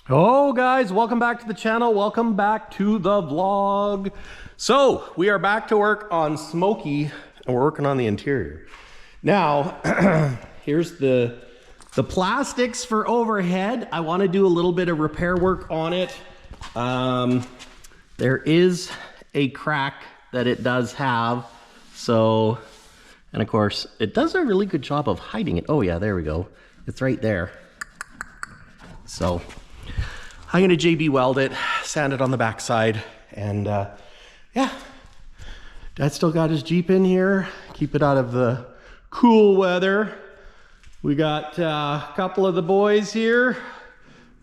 Oh guys, welcome back to the channel. Welcome back to the vlog. So we are back to work on Smokey and we're working on the interior. Now, here's the plastics for overhead. I want to do a little bit of repair work on it. There is a crack that it does have. So, and of course, it does a really good job of hiding it. Oh yeah, there we go. It's right there. So I'm gonna JB weld it, sand it on the backside, and yeah. Dad still got his Jeep in here, keep it out of the cool weather. We got a couple of the boys here,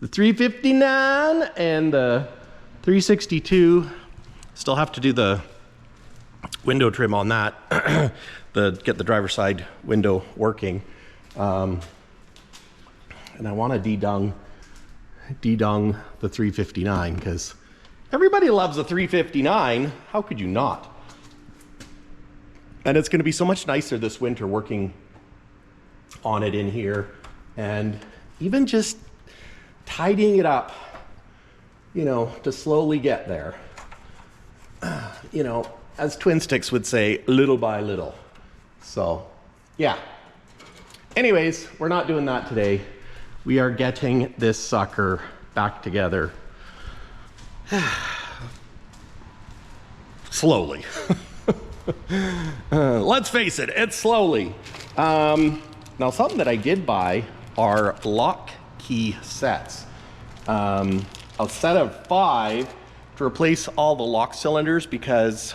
the 359 and the 362. Still have to do the window trim on that, get the driver's side window working. And I want to de-dung the 359 because everybody loves the 359. How could you not? And it's going to be so much nicer this winter working on it in here and even just tidying it up, you know, to slowly get there. You know, as Twin Sticks would say, little by little. So, yeah. Anyways, we're not doing that today. We are getting this sucker back together. Slowly. Let's face it, it's slowly. Now, something that I did buy are lock key sets. A set of 5 to replace all the lock cylinders because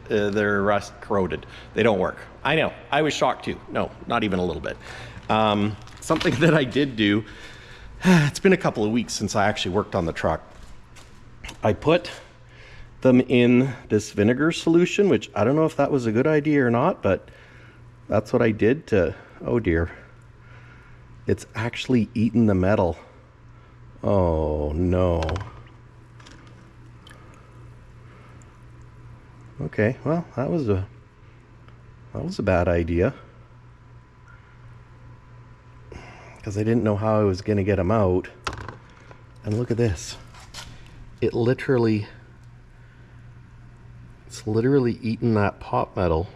they're rust corroded. They don't work. I know, I was shocked too. No, not even a little bit. Something that I did do, it's been a couple of weeks since I actually worked on the truck. I put them in this vinegar solution, which I don't know if that was a good idea or not, but that's what I did to, oh dear. It's actually eaten the metal. Oh no. Okay, well, that was a bad idea. Because I didn't know how I was going to get them out. And look at this. It's literally eaten that pot metal.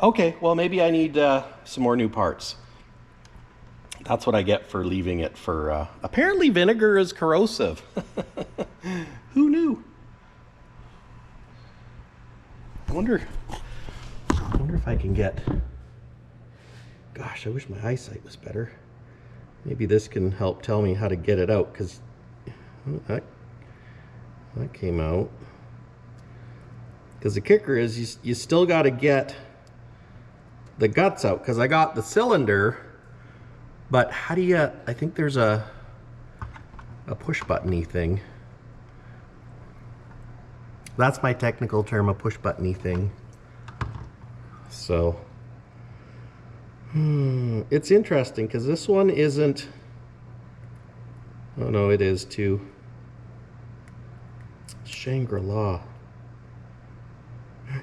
Okay, well maybe I need some more new parts. That's what I get for leaving it for, apparently vinegar is corrosive. Who knew? I wonder if I can get, gosh, I wish my eyesight was better. Maybe this can help tell me how to get it out, because that came out. Because the kicker is you still got to get the guts out, because I got the cylinder, but how do you, I think there's a push button-y thing. That's my technical term, a push button-y thing. So, it's interesting because this one isn't, oh no, it is too. Shangri-La.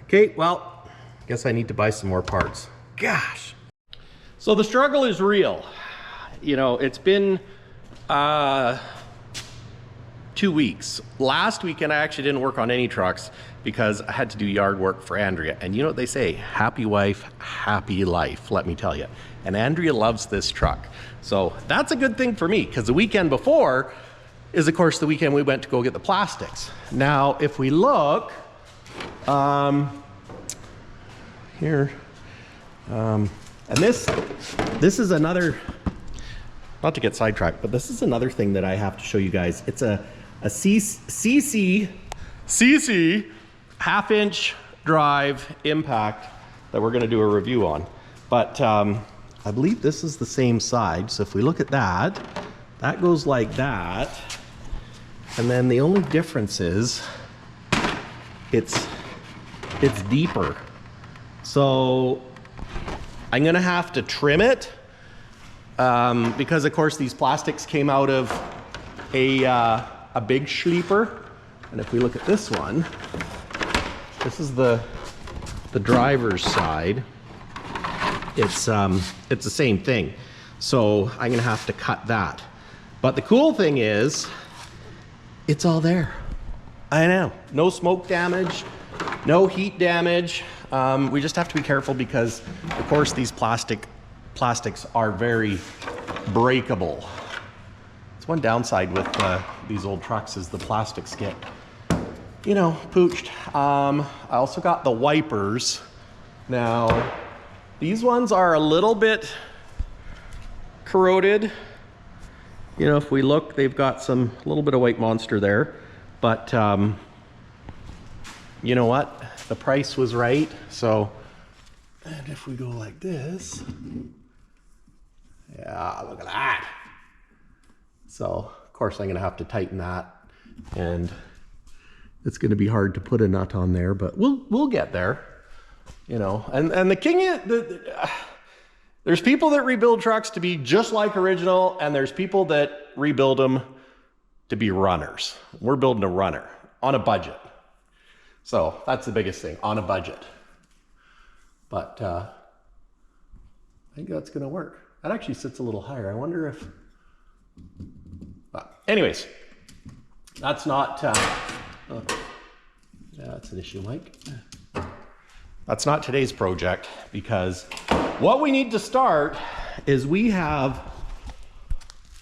Okay, well, guess I need to buy some more parts. Gosh. So the struggle is real. You know, it's been 2 weeks. Last weekend I actually didn't work on any trucks because I had to do yard work for Andrea. And you know what they say, happy wife, happy life, let me tell you. And Andrea loves this truck. So that's a good thing for me, because the weekend before is of course the weekend we went to go get the plastics. Now, if we look, here, and this is another, not to get sidetracked, but this is another thing that I have to show you guys. It's a CC half-inch drive impact that we're going to do a review on. But I believe this is the same side. So if we look at that, that goes like that. And then the only difference is it's deeper. So I'm going to have to trim it because of course these plastics came out of a big sleeper. And if we look at this one, this is the driver's side. it's the same thing. So I'm gonna have to cut that. But the cool thing is, it's all there. I know, no smoke damage, no heat damage. We just have to be careful because, of course, these plastics are very breakable. It's one downside with these old trucks is the plastics get, you know, pooched. I also got the wipers. Now, these ones are a little bit corroded. You know, if we look, they've got a little bit of white monster there, but you know what? The price was right. So, and if we go like this, yeah, look at that. So, of course, I'm gonna have to tighten that, and it's gonna be hard to put a nut on there, but we'll get there, you know. And the king is, there's people that rebuild trucks to be just like original, and there's people that rebuild them to be runners. We're building a runner on a budget. So that's the biggest thing, on a budget. But I think that's gonna work. That actually sits a little higher. I wonder if, anyways, that's not, yeah, that's an issue, Mike. That's not today's project, because what we need to start is we have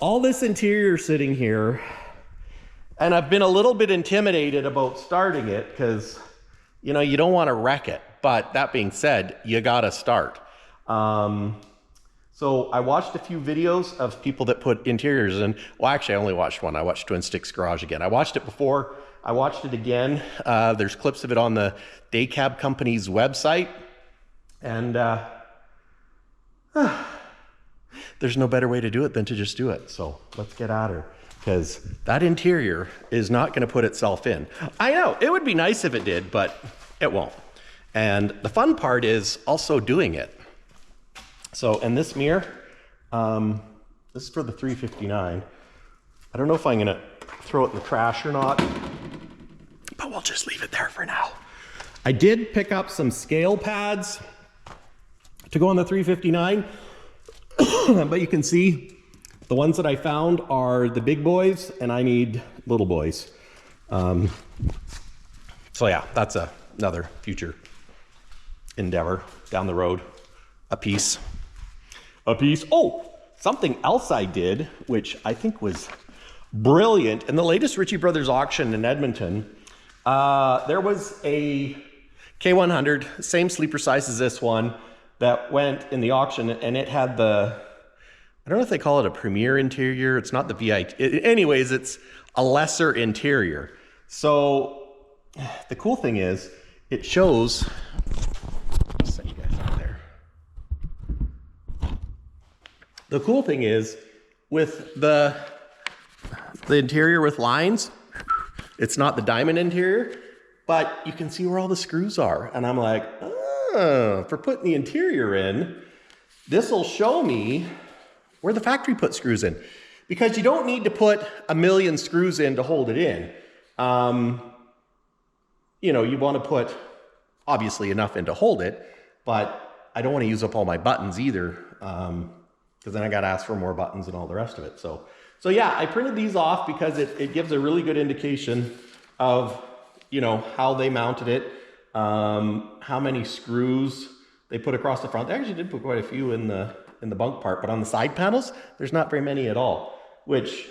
all this interior sitting here, and I've been a little bit intimidated about starting it because, you know, you don't want to wreck it. But that being said, you got to start. So I watched a few videos of people that put interiors in. Well, actually, I only watched one. I watched Twin Sticks Garage again. I watched it before. I watched it again. There's clips of it on the Daycab Company's website. And there's no better way to do it than to just do it. So let's get at her, because that interior is not going to put itself in. I know, it would be nice if it did, but it won't. And the fun part is also doing it. So, and this mirror, this is for the 359. I don't know if I'm going to throw it in the trash or not, but we'll just leave it there for now. I did pick up some scale pads to go on the 359, but you can see the ones that I found are the big boys, and I need little boys. So yeah, that's another future endeavor down the road. A piece. Oh, something else I did, which I think was brilliant. In the latest Ritchie Brothers auction in Edmonton, there was a K100, same sleeper size as this one, that went in the auction, and it had the, I don't know if they call it a premier interior. It's not the VIP. Anyways, it's a lesser interior. So the cool thing is it shows, I'll set you guys out there. The cool thing is with the interior with lines, it's not the diamond interior, but you can see where all the screws are. And I'm like, oh, for putting the interior in, this will show me where the factory put screws in, because you don't need to put 1,000,000 screws in to hold it in. You know, you want to put obviously enough in to hold it, but I don't want to use up all my buttons either, because then I got to ask for more buttons and all the rest of it. So yeah, I printed these off because it gives a really good indication of, you know, how they mounted it, how many screws they put across the front. They actually did put quite a few in the bunk part, but on the side panels, there's not very many at all, which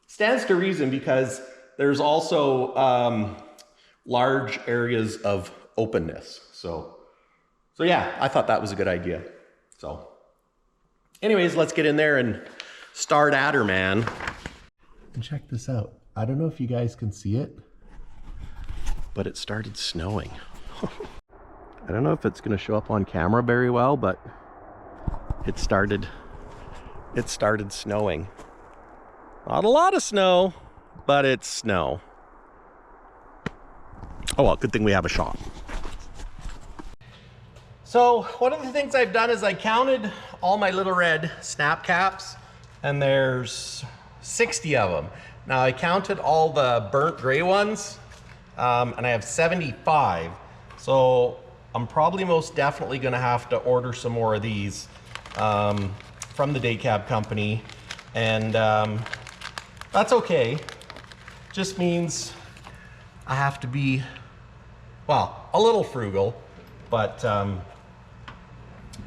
stands to reason because there's also large areas of openness. So yeah, I thought that was a good idea. So anyways, let's get in there and start at her, man. And check this out. I don't know if you guys can see it, but it started snowing. I don't know if it's going to show up on camera very well, but it started snowing. Not a lot of snow, but it's snow. Oh well, good thing we have a shop. So one of the things I've done is I counted all my little red snap caps, and there's 60 of them. Now I counted all the burnt gray ones, and I have 75. So I'm probably most definitely gonna have to order some more of these from the Daycab Company, and that's okay. Just means I have to be, well, a little frugal, but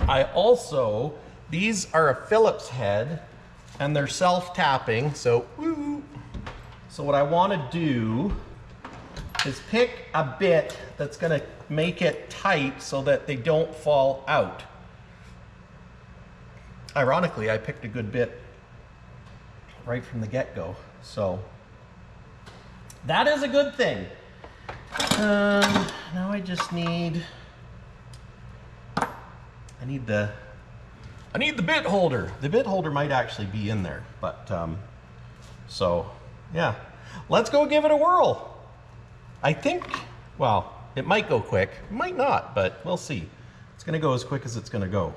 I also, these are a Phillips head and they're self-tapping, so woo. So what I want to do is pick a bit that's going to make it tight so that they don't fall out. Ironically, I picked a good bit right from the get-go, so that is a good thing. Now I just need, I need the bit holder. The bit holder might actually be in there, but so yeah, let's go give it a whirl. I think, well, it might go quick, it might not, but we'll see. It's gonna go as quick as it's gonna go.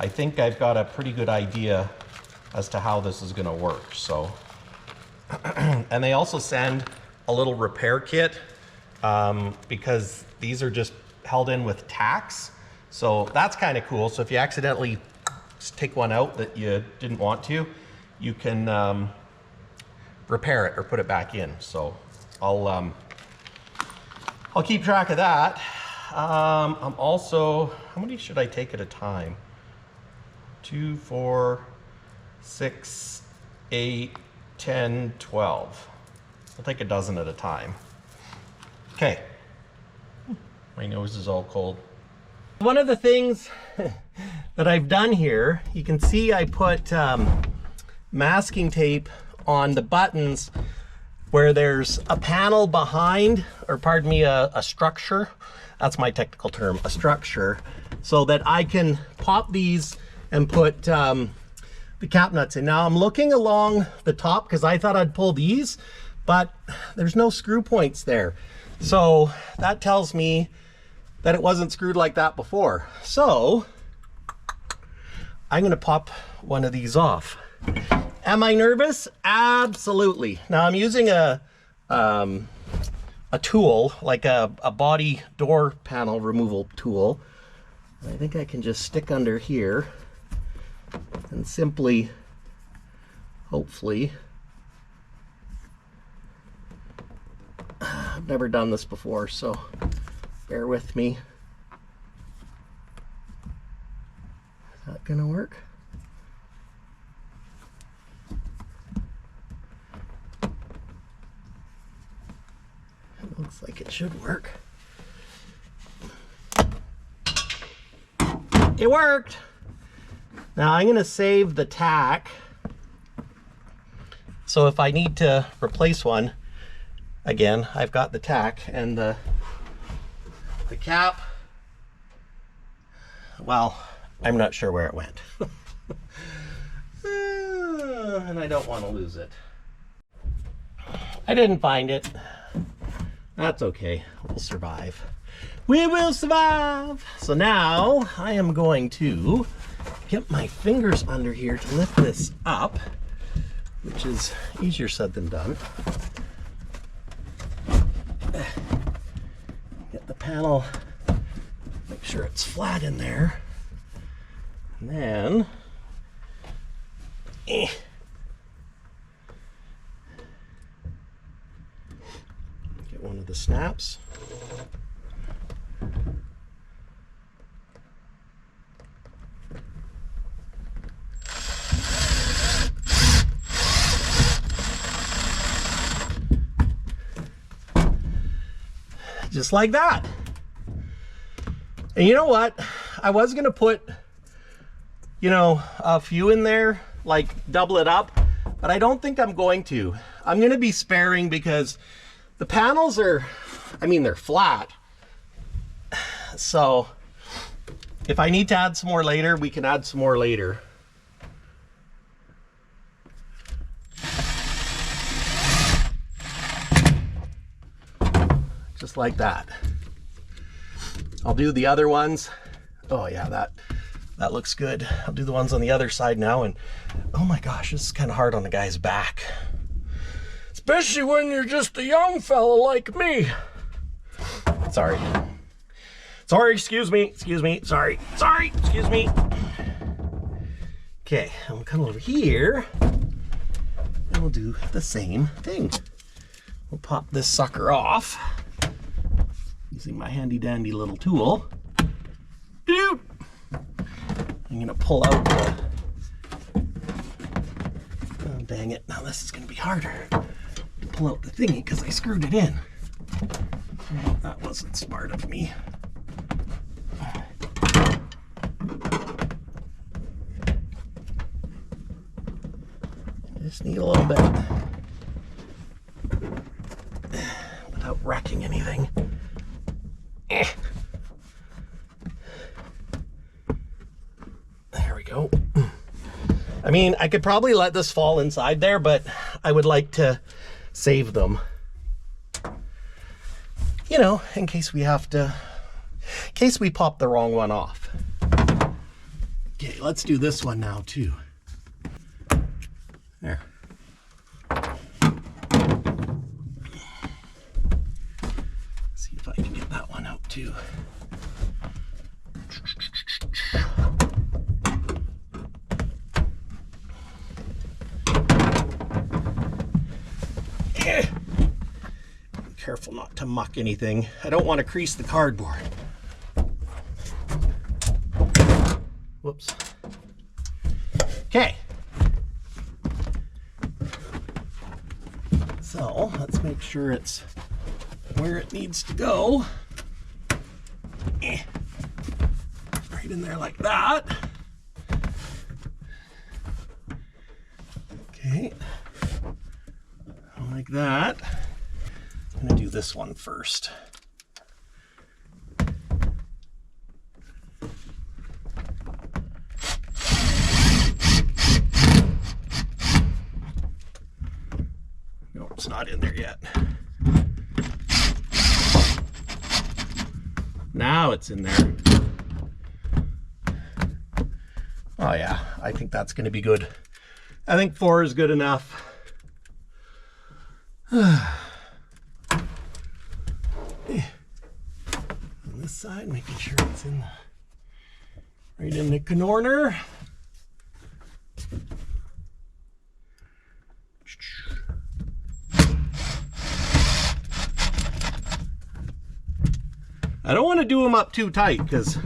I think I've got a pretty good idea as to how this is gonna work, so. And they also send a little repair kit because these are just held in with tacks. So that's kind of cool. So if you accidentally take one out that you didn't want to, you can repair it or put it back in. So I'll keep track of that. I'm also, how many should I take at a time? 2, 4, 6, 8, 10, 12. I'll take a dozen at a time. Okay. My nose is all cold. One of the things that I've done here, you can see I put masking tape on the buttons where there's a panel behind, or pardon me, a structure. That's my technical term, a structure, so that I can pop these and put the cap nuts in. Now I'm looking along the top because I thought I'd pull these, but there's no screw points there. So that tells me that it wasn't screwed like that before. So I'm gonna pop one of these off. Am I nervous? Absolutely. Now I'm using a tool, like a body door panel removal tool. I think I can just stick under here and simply, hopefully, I've never done this before, so bear with me. Is that gonna work? It looks like it should work. It worked! Now I'm gonna save the tack, so if I need to replace one, again, I've got the tack and the cap. Well, I'm not sure where it went. And I don't want to lose it. I didn't find it. That's okay, we'll survive. We will survive! So now I am going to get my fingers under here to lift this up, which is easier said than done. Get the panel, make sure it's flat in there, and then get one of the snaps. Just like that. And you know what? I was gonna put, you know, a few in there, like double it up, but I don't think I'm going to. I'm gonna be sparing because the panels are, I mean, they're flat. So if I need to add some more later, we can add some more later. Just like that. I'll do the other ones. Oh yeah, that looks good. I'll do the ones on the other side now, and oh my gosh, this is kind of hard on the guy's back. It's Especially when you're just a young fella like me. Sorry. Sorry, excuse me, sorry, excuse me. Okay, I'm gonna come over here and we'll do the same thing. We'll pop this sucker off using my handy dandy little tool. Doop. I'm gonna pull out the, oh dang it, now this is gonna be harder to pull out the thingy because I screwed it in. That wasn't smart of me. Just need a little bit without wrecking anything. There we go. I mean, I could probably let this fall inside there, but I would like to save them. You know, in case we have to, in case we pop the wrong one off. Okay, let's do this one now too. There. See if I can get that one out too. Be careful not to muck anything. I don't want to crease the cardboard. Whoops. Okay. So let's make sure it's where it needs to go. Right in there like that. Okay. Like that. I'm gonna do this one first. It's not in there yet. Now it's in there. Oh yeah, I think that's going to be good. I think 4 is good enough. On this side, making sure it's in right in the corner. I don't want to do them up too tight because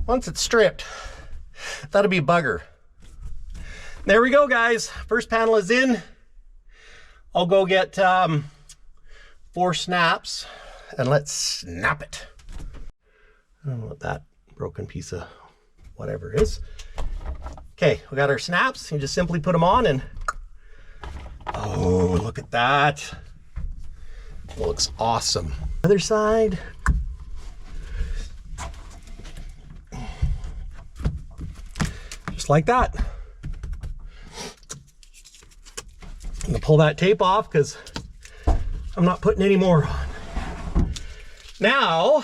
once it's stripped, that'll be a bugger. There we go, guys. First panel is in. I'll go get 4 snaps and let's snap it. I don't know what that broken piece of whatever is. Okay, we got our snaps. You just simply put them on and oh, look at that. It looks awesome. Other side. Just like that. I'm gonna pull that tape off because I'm not putting any more on. Now,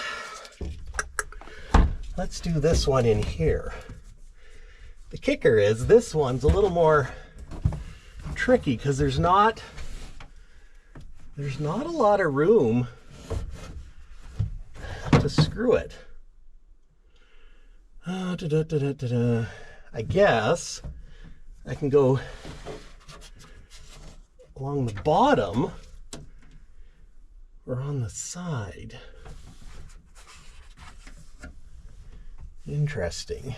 let's do this one in here. The kicker is this one's a little more tricky because there's not a lot of room to screw it. I guess I can go along the bottom or on the side. Interesting.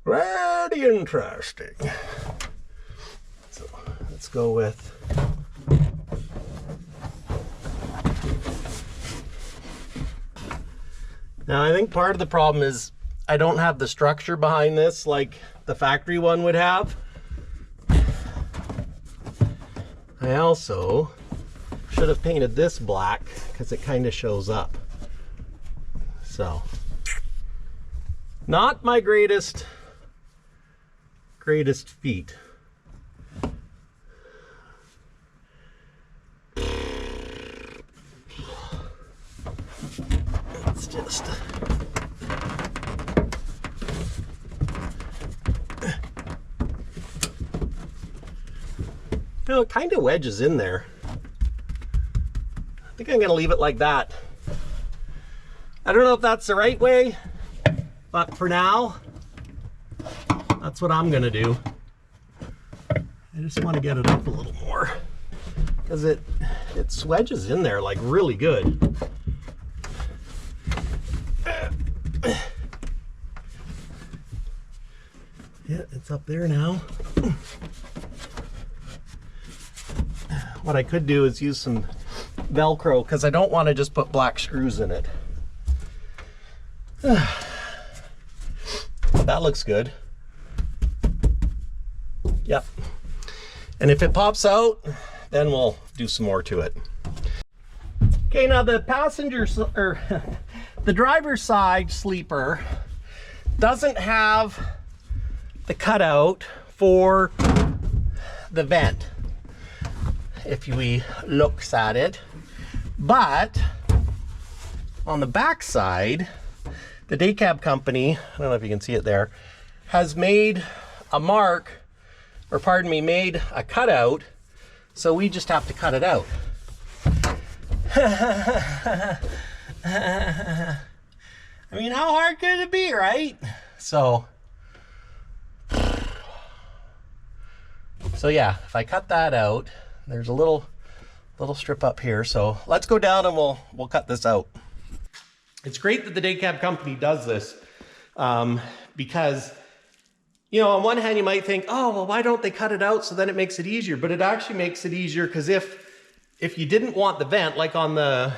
Very interesting. So let's go with now. I think part of the problem is I don't have the structure behind this like the factory one would have. I also should have painted this black because it kind of shows up. So, not my greatest feat. Let's just You know, it kind of wedges in there. I think I'm gonna leave it like that. I don't know if that's the right way, but for now, that's what I'm gonna do. I just want to get it up a little more because it wedges in there like really good. Yeah, it's up there now. What I could do is use some Velcro because I don't want to just put black screws in it. But that looks good. Yep. And if it pops out, then we'll do some more to it. Okay, now the passenger or the driver's side sleeper doesn't have the cutout for the vent, if we looks at it. But on the back side, the Daycab Company, I don't know if you can see it there, has made a mark, or pardon me, made a cutout, so we just have to cut it out. I mean, how hard could it be, right? So yeah, if I cut that out, there's a little strip up here. So let's go down and we'll cut this out. It's great that the Daycab Company does this because, you know, on one hand you might think, oh, well, why don't they cut it out so then it makes it easier? But it actually makes it easier because if you didn't want the vent, like on the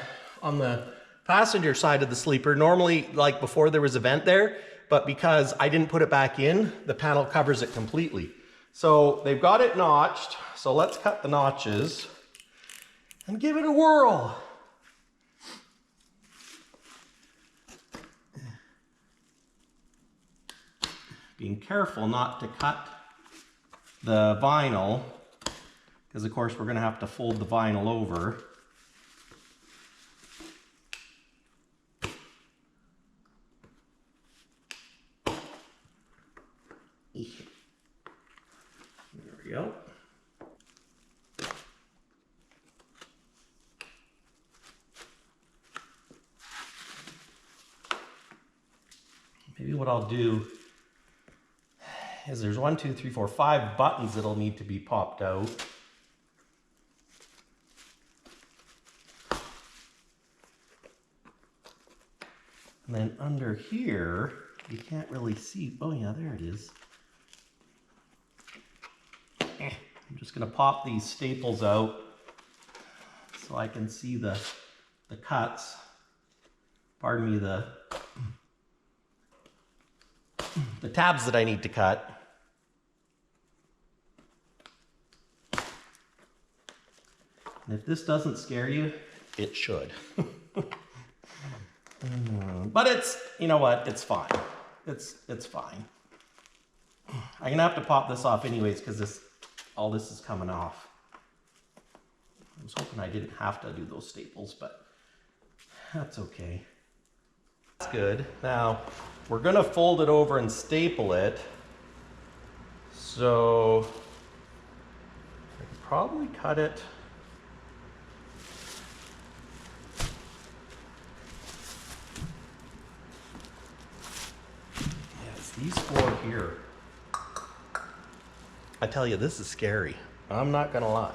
passenger side of the sleeper, normally like before there was a vent there, but because I didn't put it back in, the panel covers it completely. So they've got it notched. So let's cut the notches and give it a whirl. Being careful not to cut the vinyl, because of course we're going to have to fold the vinyl over. There we go. Maybe what I'll do is there's 1, 2, 3, 4, 5 buttons that'll need to be popped out. And then under here, you can't really see. Oh yeah, there it is. I'm just gonna pop these staples out so I can see the cuts. Pardon me, the tabs that I need to cut. And if this doesn't scare you, it should. But it's, you know what, it's fine. It's fine. I'm gonna have to pop this off anyways because all this is coming off. I was hoping I didn't have to do those staples, but that's okay. That's good. Now, we're gonna fold it over and staple it. So I could probably cut it. These 4 here. I tell you, this is scary. I'm not gonna lie.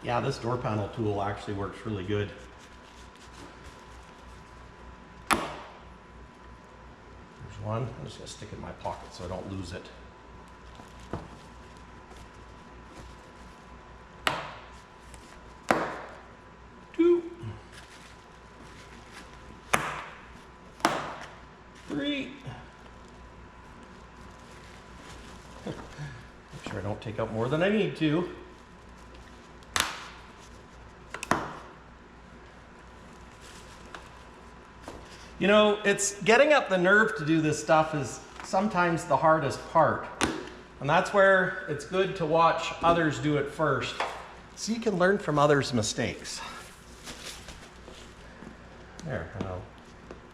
Yeah, this door panel tool actually works really good. There's one. I'm just gonna stick it in my pocket so I don't lose it. Make sure I don't take out more than I need to. You know, it's getting up the nerve to do this stuff is sometimes the hardest part. And that's where it's good to watch others do it first, so you can learn from others' mistakes. There, and I'll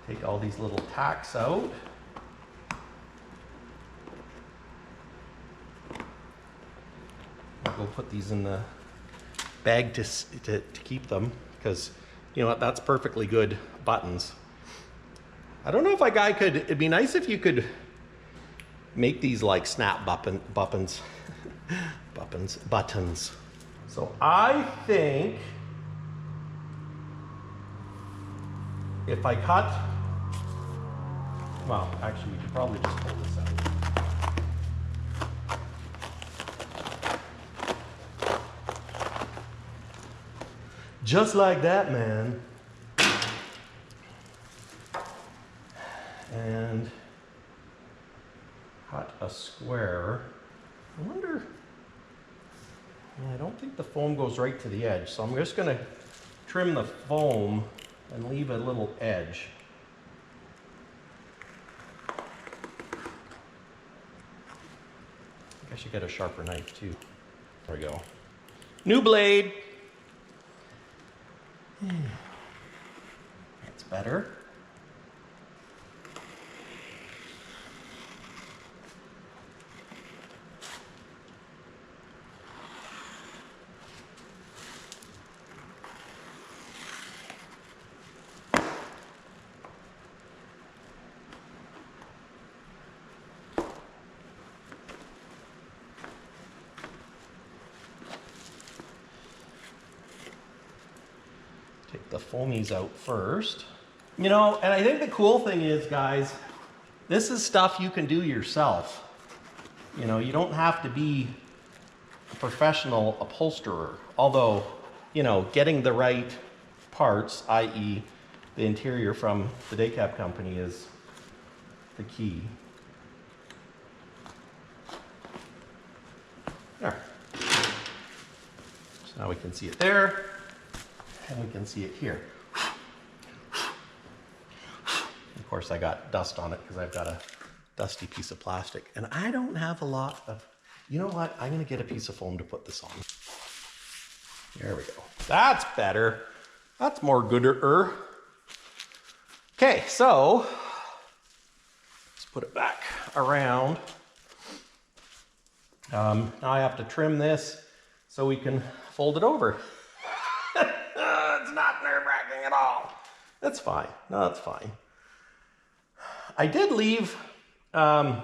take all these little tacks out. go put these in the bag to keep them, because you know what, that's perfectly good buttons. I don't know if it'd be nice if you could make these like snap buttons. So I think if I cut, well, actually we could probably just pull this out. Just like that, man. And cut a square. I wonder, I don't think the foam goes right to the edge, so I'm just gonna trim the foam and leave a little edge. I think I should get a sharper knife too. There we go. New blade. That's better. Take the foamies out first. You know, and I think the cool thing is, guys, this is stuff you can do yourself. You know, you don't have to be a professional upholsterer. Although, you know, getting the right parts, i.e. the interior from the Daycab Company, is the key. There. So now we can see it there. And we can see it here. Of course, I got dust on it because I've got a dusty piece of plastic. And I don't have a lot of, you know what? I'm gonna get a piece of foam to put this on. There we go. That's better. That's more gooder. Okay, so let's put it back around. Now I have to trim this so we can fold it over. It's not nerve-wracking at all. That's fine. No, that's fine. I did leave some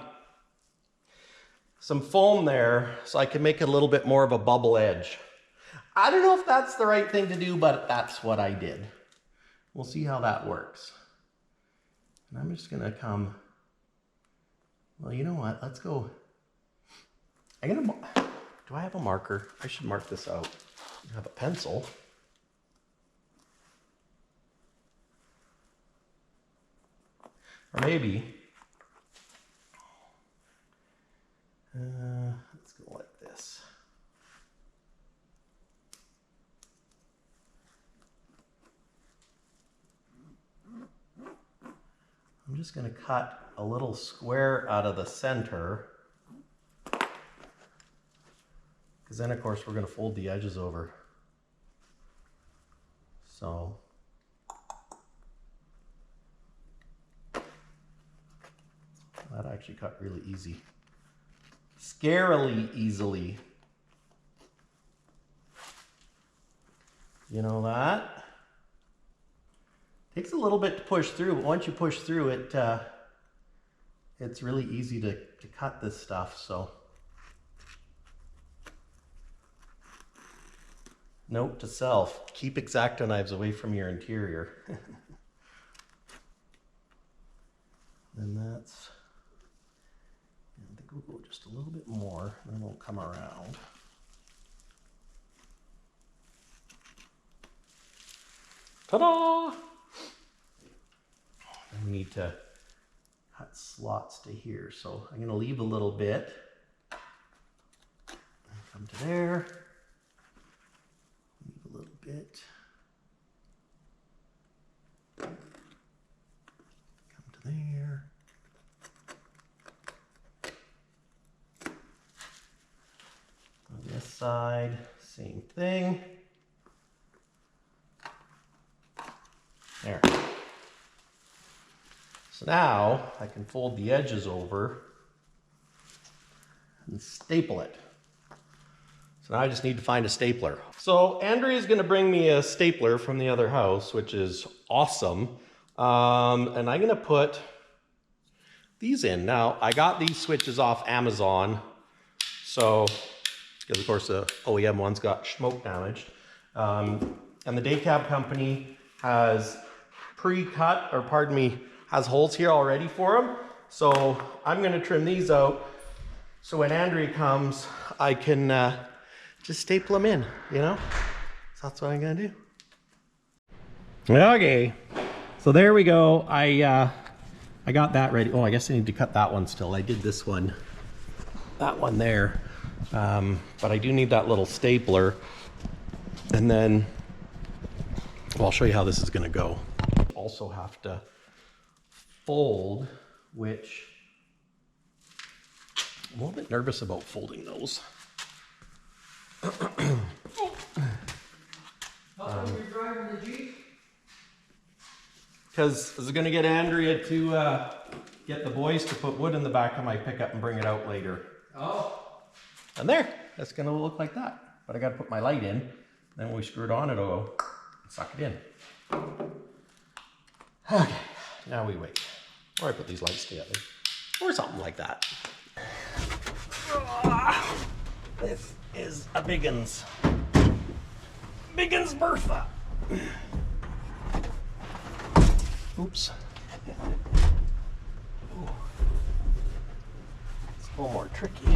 foam there so I can make it a little bit more of a bubble edge. I don't know if that's the right thing to do, but that's what I did. We'll see how that works. And I'm just gonna come, well, you know what? Let's go. Do I have a marker? I should mark this out. I have a pencil. Or maybe, let's go like this. I'm just going to cut a little square out of the center, because then of course we're going to fold the edges over. So that actually cut really easy. Scarily easily. You know that? Takes a little bit to push through, but once you push through it, it's really easy to cut this stuff, so. Note to self, keep X-Acto knives away from your interior. And that's, I think we'll go just a little bit more, and then we'll come around. Ta-da! And we need to cut slots to here, so I'm going to leave a little bit. Come to there. Leave a little bit. Come to there. On this side, same thing. There. So now I can fold the edges over and staple it. So now I just need to find a stapler. So Andrea's gonna bring me a stapler from the other house, which is awesome. And I'm gonna put these in. Now, I got these switches off Amazon. So, because of course the OEM ones got smoke damaged. And the Daycab Company has pre-cut, or pardon me, has holes here already for them. So I'm gonna trim these out. So when Andrea comes, I can just staple them in, you know? So that's what I'm gonna do. Okay, so there we go. I got that ready. Oh, I guess I need to cut that one still. I did this one, that one there. But I do need that little stapler. And then, well, I'll show you how this is gonna go. Also have to fold, which I'm a little bit nervous about folding those. How come you're driving the Jeep? Because I was going to get Andrea to get the boys to put wood in the back of my pickup and bring it out later. Oh. And there, that's going to look like that. But I got to put my light in. Then when we screw it on, it'll go suck it in. Okay, now we wait. Or I put these lights together. Or something like that. This is a biggins. Biggins Bertha. Oops. Ooh. It's a little more tricky.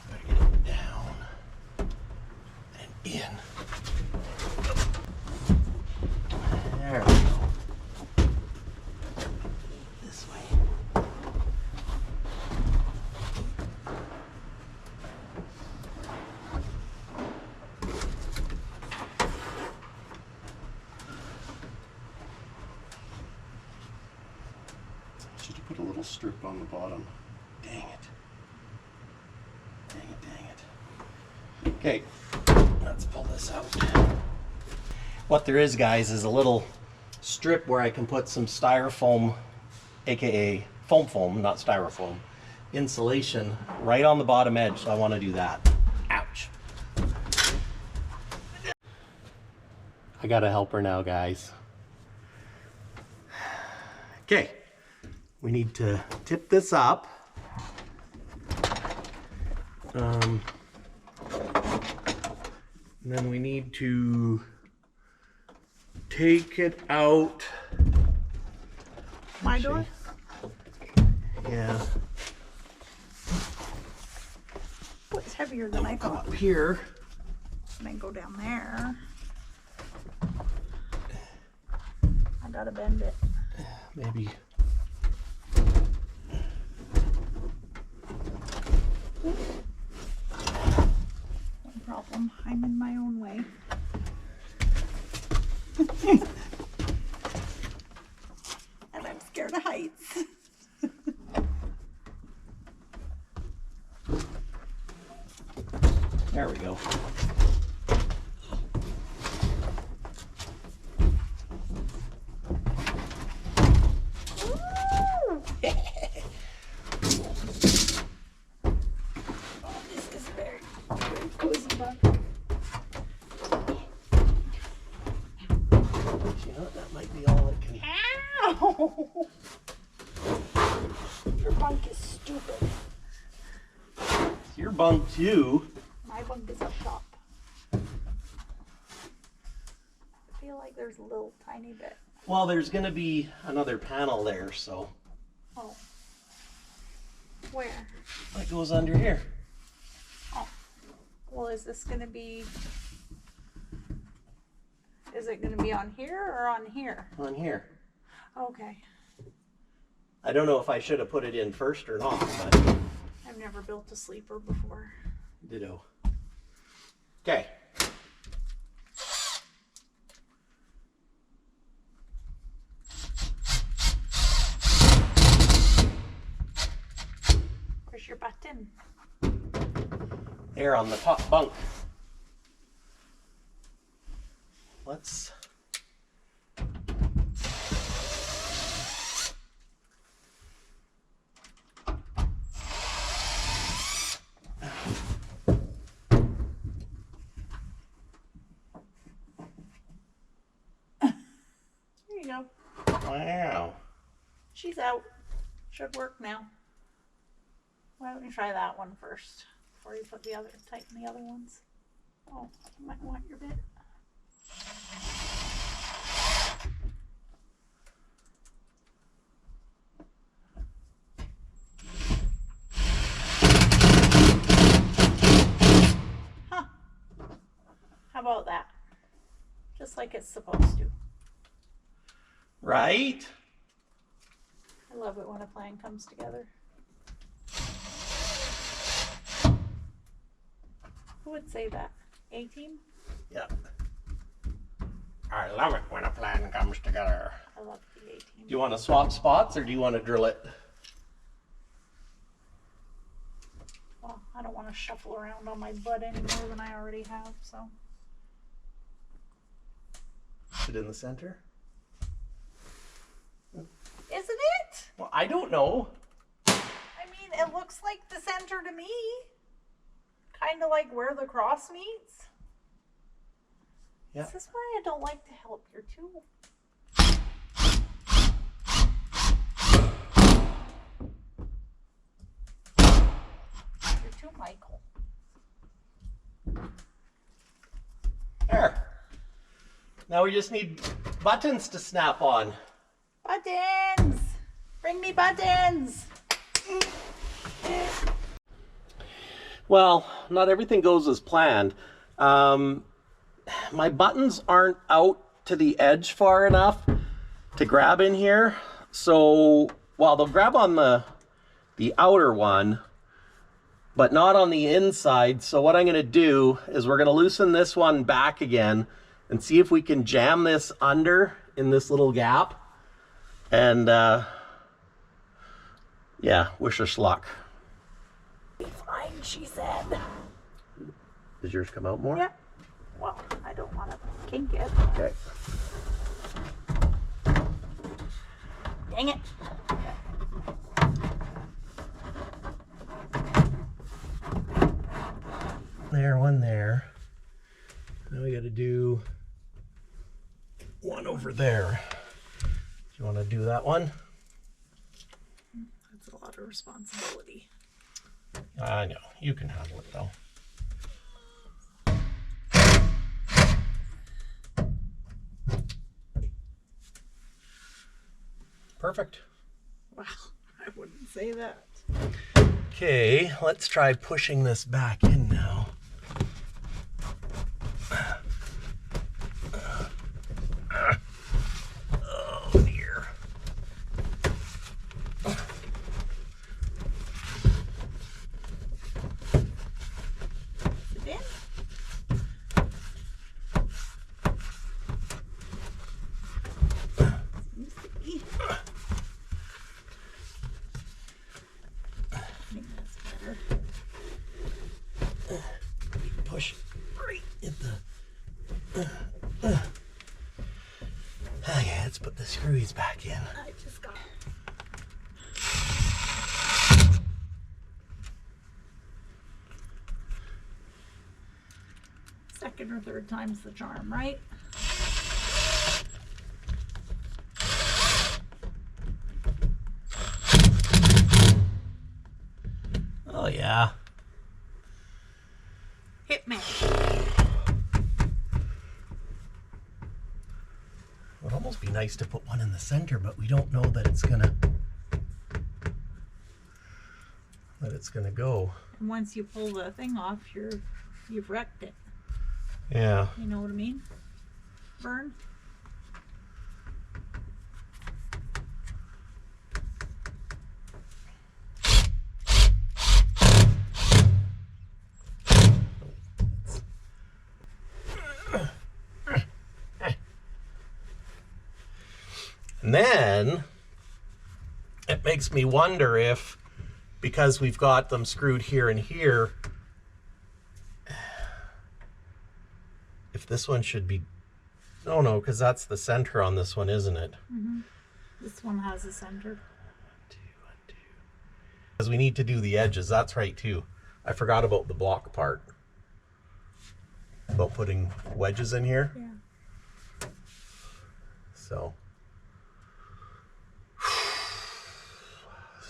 Gotta get it down and in. There we go. This way. Should have put a little strip on the bottom. Dang it. Dang it, dang it. Okay, let's pull this out. What there is, guys, is a little strip where I can put some styrofoam, aka foam, not styrofoam, insulation right on the bottom edge, so I want to do that. Ouch. I got a helper now, guys. Okay, we need to tip this up. And then we need to take it out. My door? Yeah. What's heavier than I thought? Up here. And then go down there. I gotta bend it. Maybe. No problem. I'm in my own way. And I'm scared of heights. There we go. This is very cozy bunk. You know, that might be all it can. Ow! Your bunk is stupid. Your bunk too. My bunk is up top. I feel like there's a little tiny bit. Well, there's gonna be another panel there, so Oh. Where? that goes under here. Oh. Well, is this gonna be... Is it gonna be on here or on here? On here. Okay. I don't know if I should have put it in first or not, but I've never built a sleeper before. ditto. Okay. Where's your button? There on the top bunk. Let's Wow. She's out. Should work now. Why don't you try that one first before you put the other, tighten the other ones? Oh, you might want your bit. Huh. How about that? Just like it's supposed to. Right? I love it when a plan comes together. Who would say that? A-team? Yep. I love it when a plan comes together. I love the A-team. Do you want to swap spots or do you want to drill it? Well, I don't want to shuffle around on my butt any more than I already have, so. Put it in the center? Isn't it? Well, I don't know. I mean, it looks like the center to me. Kind of like where the cross meets. Yeah. This is why I don't like to help your tool. You're too Michael. There. Now we just need buttons to snap on. Buttons! Bring me buttons! Well, not everything goes as planned. My buttons aren't out to the edge far enough to grab in here. So, well, they'll grab on the outer one, but not on the inside. So what I'm gonna do is we're gonna loosen this one back again and see if we can jam this under in this little gap. And yeah, wish us luck. Fine, she said. Does yours come out more? Yeah. Well, I don't want to kink it. Okay. Dang it. There, one there. Now we got to do one over there. Do you want to do that one? That's a lot of responsibility. I know. You can handle it though. Perfect. Wow, I wouldn't say that. Okay, let's try pushing this back in now. Oh dear. Is it in? Seems to be. I think that's better. Push it right in the. Okay, let's put the screws back in. I just got. Second or third time's the charm, right? Oh yeah. Hit me. It would almost be nice to put one in the center, but we don't know that it's gonna go. And once you pull the thing off, you've wrecked it. Yeah. You know what I mean? Burn. And then it makes me wonder if, because we've got them screwed here and here, if this one should be, no, because that's the center on this one, isn't it? Mm-hmm. This one has a center. Because we need to do the edges, that's right too. I forgot about the block part. About putting wedges in here. Yeah. So.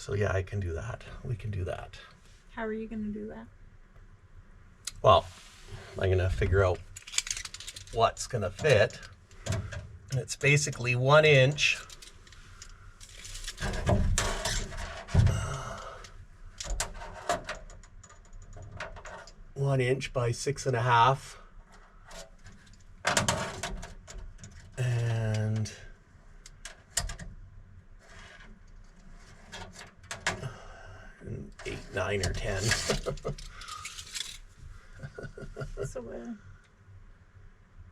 So yeah, I can do that. We can do that. How are you gonna do that? Well, I'm gonna figure out what's gonna fit. And it's basically 1 inch. 1 inch by 6.5. And 8, 9, or 10. So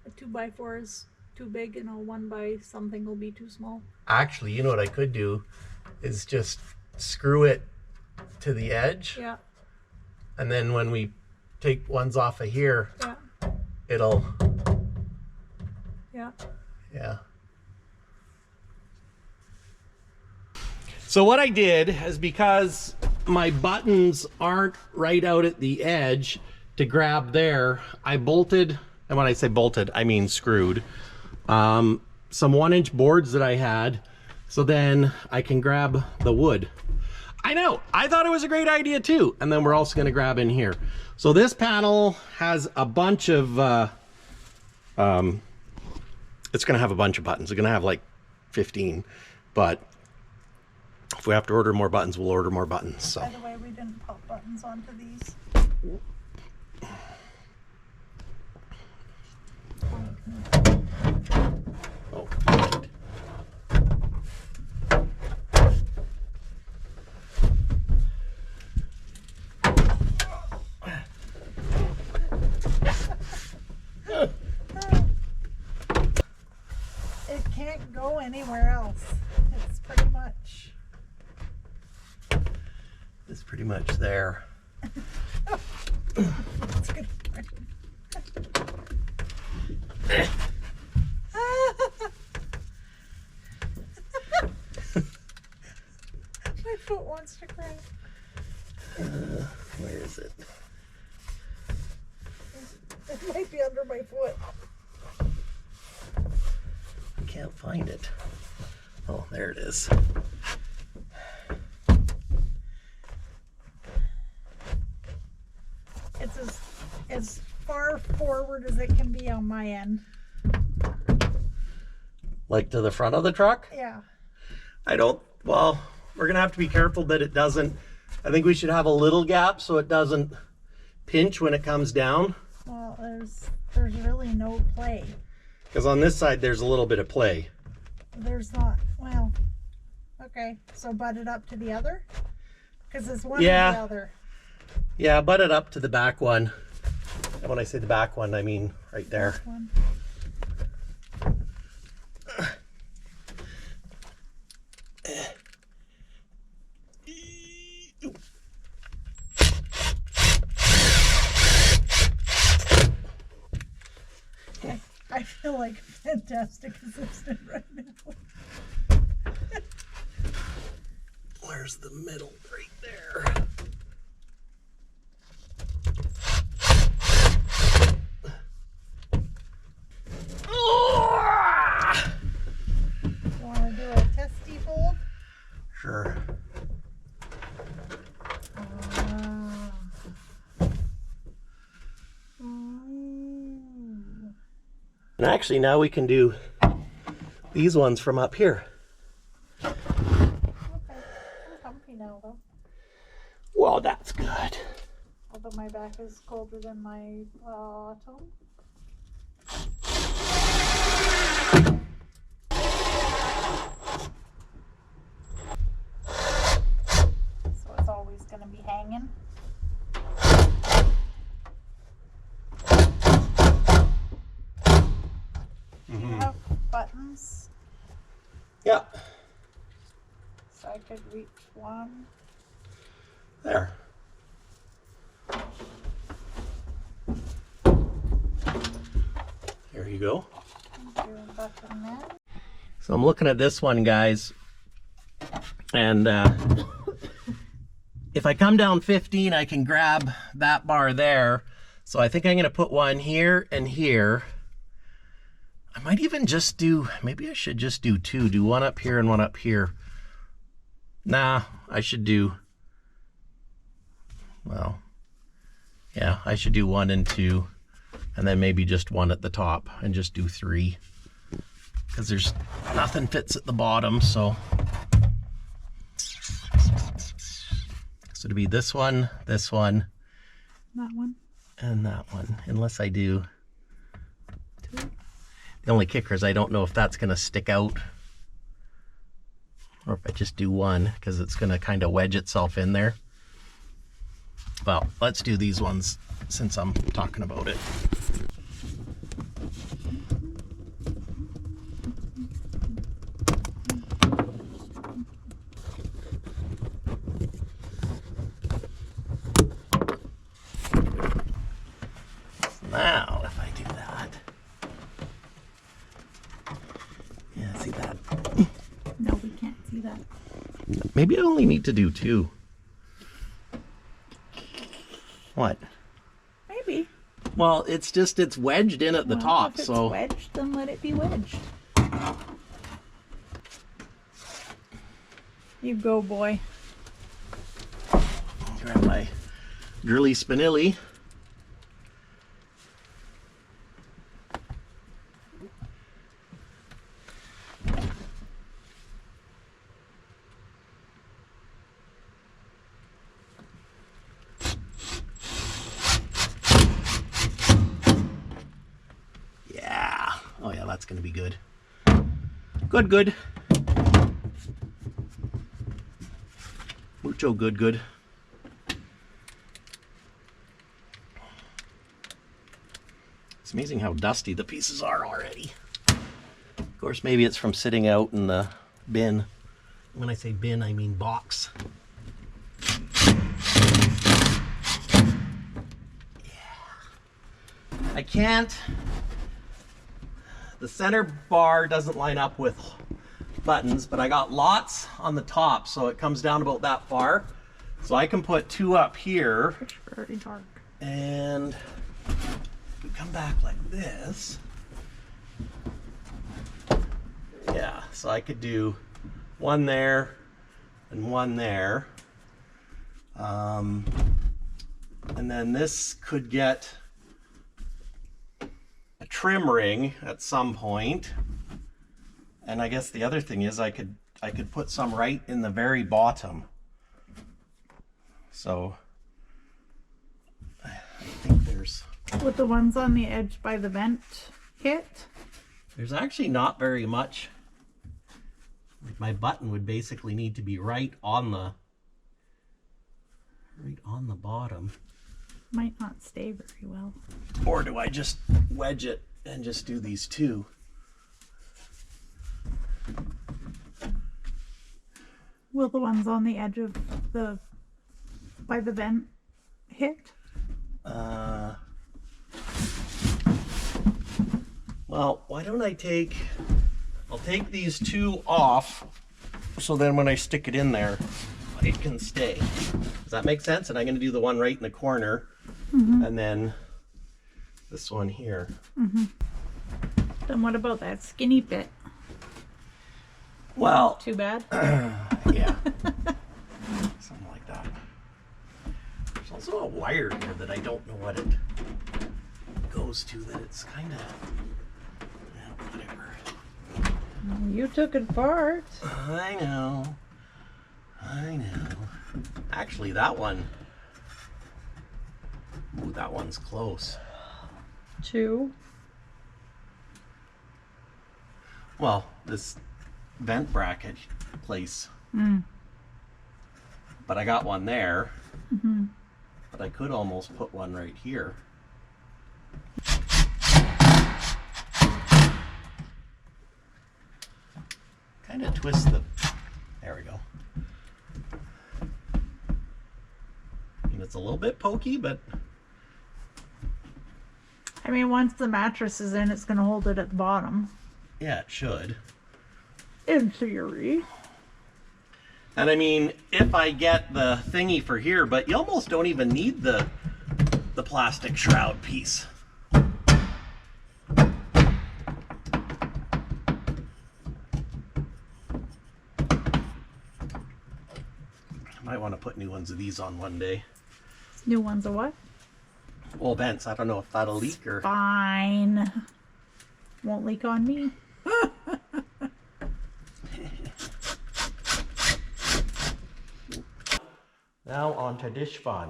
a 2x4 is too big and a 1 by something will be too small. Actually, you know what I could do is just screw it to the edge. Yeah. And then when we take ones off of here, Yeah. it'll, Yeah. yeah. So what I did is, because my buttons aren't right out at the edge to grab there, I bolted, and when I say bolted, I mean screwed, some 1 inch boards that I had, so then I can grab the wood. I know, I thought it was a great idea too. And then we're also gonna grab in here. So this panel has a bunch of, it's gonna have a bunch of buttons. It's gonna have like 15, but if we have to order more buttons, we'll order more buttons. So. By the way, we didn't put buttons onto these. Oh. It can't go anywhere else. It's pretty much. It's pretty much there. It's good. My foot wants to cry. Where is it? It might be under my foot. I can't find it. Oh, there it is. It's as far forward as it can be on my end. Like to the front of the truck? Yeah. I don't, well, we're gonna have to be careful that it doesn't, I think we should have a little gap so it doesn't pinch when it comes down. Well, there's really no play. Because on this side, there's a little bit of play. There's not. Well, okay. So butt it up to the other? Because it's one Yeah. or the other. Yeah, butt it up to the back one. And when I say the back one, I mean right there. This one. I feel like a fantastic assistant right now. Where's the middle? Right there. You want to do a testy fold? Sure. And actually now we can do these ones from up here. Okay. I'm comfy now though. Well, that's good. Although my back is colder than my toe. So it's always going to be hanging. Do you have buttons? Yeah, So I could reach one. there. There you go. Do a button there. So I'm looking at this one, guys, and if I come down 15, I can grab that bar there. So I think I'm going to put one here and here. I might even just do, maybe I should just do two. Do one up here and one up here. Nah, I should do, well, yeah, I should do 1 and 2, and then maybe just 1 at the top, and just do 3. Because there's nothing fits at the bottom, so. So it'd be this one, that one, and that one, unless I do 2. The only kicker is I don't know if that's going to stick out, or if I just do 1, because it's going to kind of wedge itself in there. Well, let's do these ones since I'm talking about it. Now, if I do that, yeah, see that? No, we can't see that. Maybe I only need to do 2. What? Maybe. Well, it's wedged in at the top, if it's so. wedged, then let it be wedged. You go, boy. Grab my drilly spinelli. Yeah. Oh yeah, that's gonna be good. Good. Mucho good. It's amazing how dusty the pieces are already. Of course, maybe it's from sitting out in the bin. When I say bin, I mean box. Yeah. I can't. The center bar doesn't line up with buttons, but I got lots on the top, so it comes down about that far. So I can put 2 up here. It's very dark. And we come back like this. Yeah, so I could do 1 there and 1 there. And then this could get a trim ring at some point. And I guess the other thing is I could put some right in the very bottom. So I think there's With the ones on the edge by the vent hit. There's actually not very much. Like my button would basically need to be right on the bottom. Might not stay very well. Or do I just wedge it and just do these 2? Will the ones on the edge of the by the vent hit? Well, why don't I'll take these 2 off, so then when I stick it in there, it can stay. Does that make sense? And I'm going to do the one right in the corner, and then this one here. Then what about that skinny bit? Well, Too bad. yeah, something like that. There's also a wire here that I don't know what it goes to, that it's kind of, whatever. You took it apart. I know. Actually, that one, ooh, that one's close. 2. Well, this vent bracket place. But I got one there. But I could almost put one right here. Kind of twist the, there we go. I mean, it's a little bit pokey, but I mean, once the mattress is in, it's going to hold it at the bottom. yeah, it should. In theory. And I mean, if I get the thingy for here, but you almost don't even need the plastic shroud piece. Might want to put new ones of these on one day. New ones of what? Old vents. I don't know if that'll leak or. Fine. Won't leak on me. Now on to dish fun.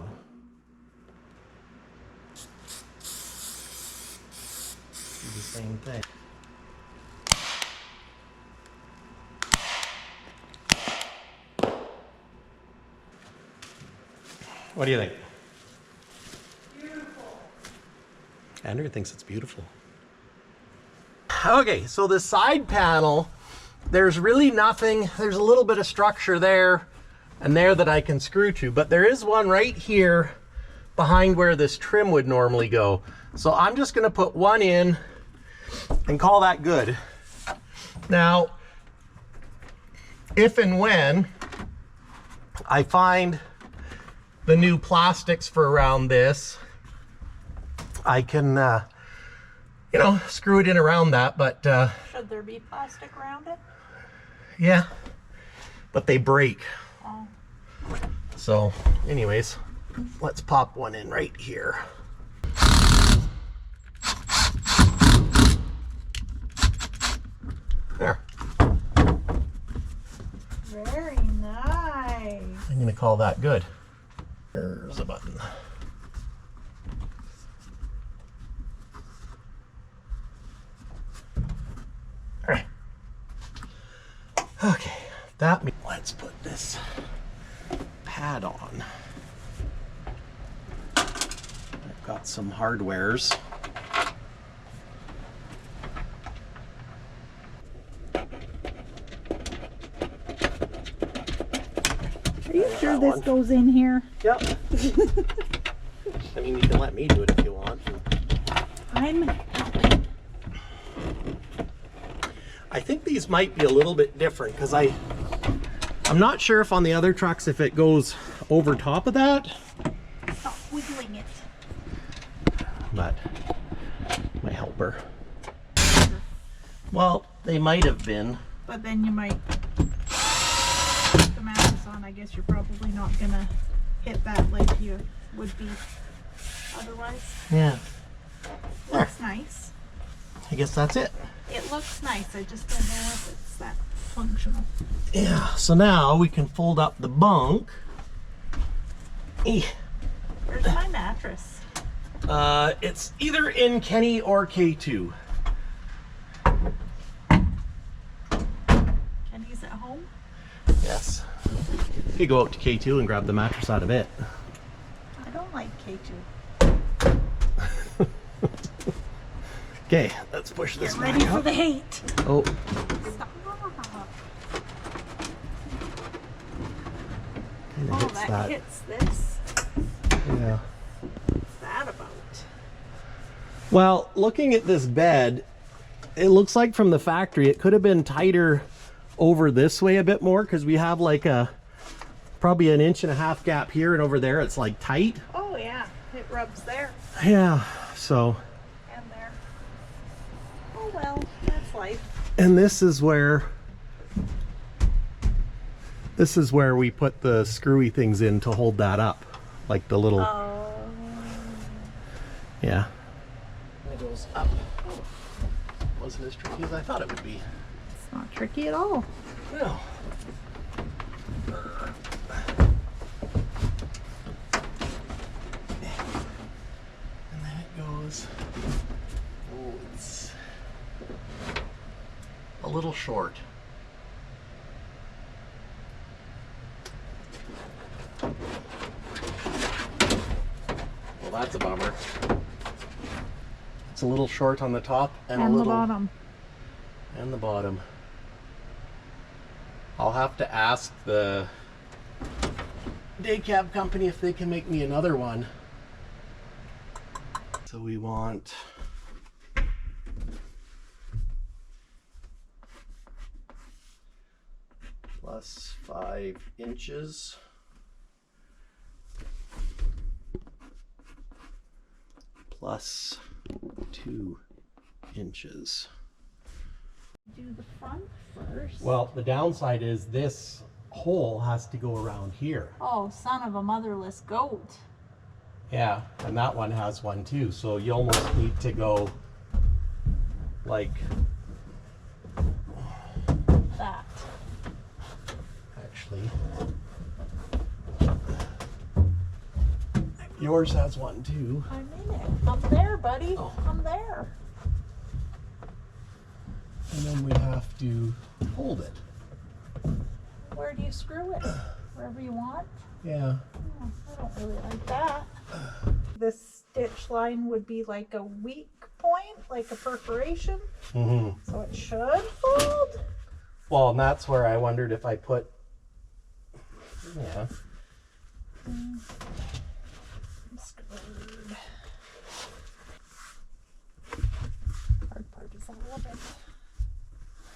Do the same thing. What do you think? Beautiful. Andrew thinks it's beautiful. Okay, so the side panel, there's really nothing. There's a little bit of structure there and there that I can screw to, but there is one right here behind where this trim would normally go. So I'm just gonna put one in and call that good. Now, if and when I find the new plastics for around this, I can, you know, screw it in around that, but Should there be plastic around it? yeah, but they break. Oh. So anyways, let's pop one in right here. There. Very nice. I'm gonna call that good. There's a button. All right. Okay, that means let's put this pad on. I've got some hardwares. Are you sure this goes in here? Yep. I mean, you can let me do it if you want. I'm I think these might be a little bit different because I'm not sure if on the other trucks if it goes over top of that, not wiggling it. but my helper. Well, they might have been. But then you might put the mattress on. I guess you're probably not gonna hit that like you would be otherwise. Yeah. Looks nice. I guess that's it. It looks nice. I just don't know if it's that functional. Yeah. So now we can fold up the bunk. Where's my mattress? It's either in Kenny or K2. Kenny's at home. Yes. You could go out to K2 and grab the mattress out of it. I don't like K2. Okay, let's push this Get back ready for up. the hate. Oh, Stop. kinda Oh, hits that that. hits this. Yeah. What's that about? Well, looking at this bed, it looks like from the factory it could have been tighter over this way a bit more because we have like probably 1.5 inch gap here, and over there it's like tight. Oh yeah, it rubs there Yeah, so, and there. Oh well, that's life. and this is where we put the screwy things in to hold that up, like the little, Oh. yeah. It goes up. Wasn't as tricky as I thought it would be. It's not tricky at all. No. And then it goes. Oh, it's a little short. Well, that's a bummer. It's a little short on the top and a And the little bottom. and the bottom. I'll have to ask the Daycab Company if they can make me another one. So we want plus 5 inches. Plus 2 inches. Do the front first. Well, the downside is this hole has to go around here. Oh, son of a motherless goat. Yeah, and that one has one too. So you almost need to go like That. actually. Yours has one too. I'm in it. I'm there, buddy. Oh. I'm there. And then we have to hold it. Where do you screw it? Wherever you want? Yeah. Oh, I don't really like that. This stitch line would be like a weak point, like a perforation. Mm-hmm. So it should hold. Well, and that's where I wondered if I put, yeah. I'm screwed. Hard part is all of it.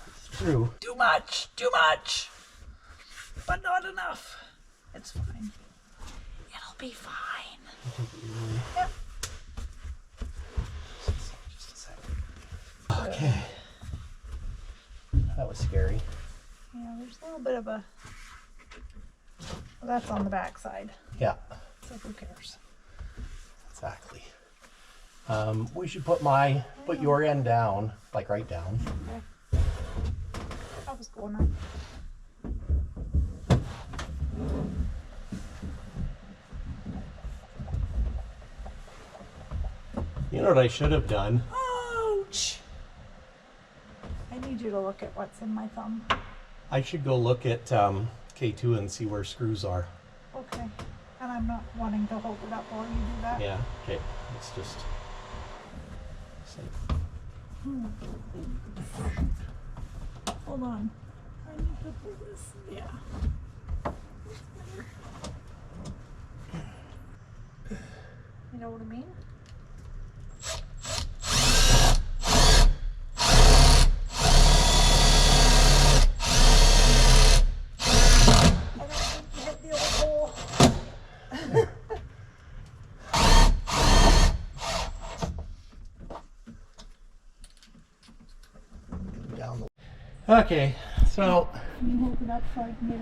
It's true. Too much, but not enough. It's fine. It'll be fine. Yep. Just a second. Okay. That was scary. Yeah, there's a little bit of a. Well, that's on the back side, Yeah, so who cares? exactly. We should put your end down, like right down. Okay. I was going on. You know what I should have done? Ouch! I need you to look at what's in my thumb. I should go look at K2 and see where screws are. Okay. And I'm not wanting to hold it up while you do that. Yeah, okay. Let's just see. Hold on. I need to pull this. Yeah. You know what I mean? I don't think you hit the old hole. Down the... Okay, so Can you hold it up so I can get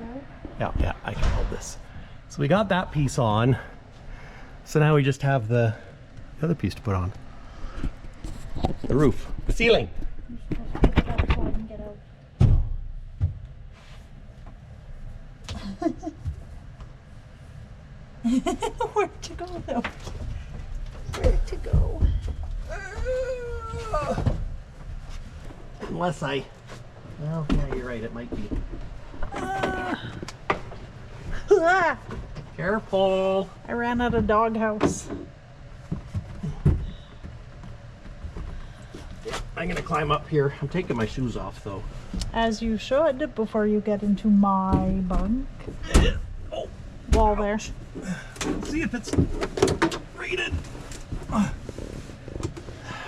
out? yeah, I can hold this. So we got that piece on. So now we just have the other piece to put on. The roof, the ceiling. You're supposed to pick it up so I can get out. Where to go though? Where to go? Unless I, well, yeah, you're right, it might be. Ah! Careful. I ran out of doghouse. I'm gonna climb up here. I'm taking my shoes off though. As you should before you get into my bunk. Oh, Wall there. let's see if it's rated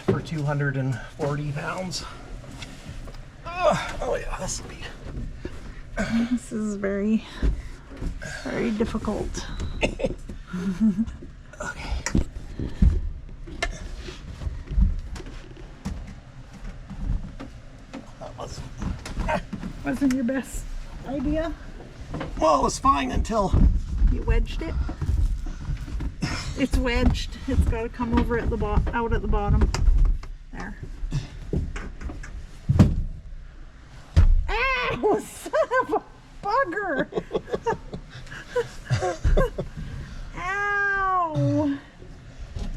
for 240 pounds. Oh yeah, this will be. This is very, very difficult. Okay. That was, Wasn't your best idea? well, it was fine until You wedged it. It's wedged. It's got to come over at the out at the bottom. There. Ow! Son of a bugger! Ow!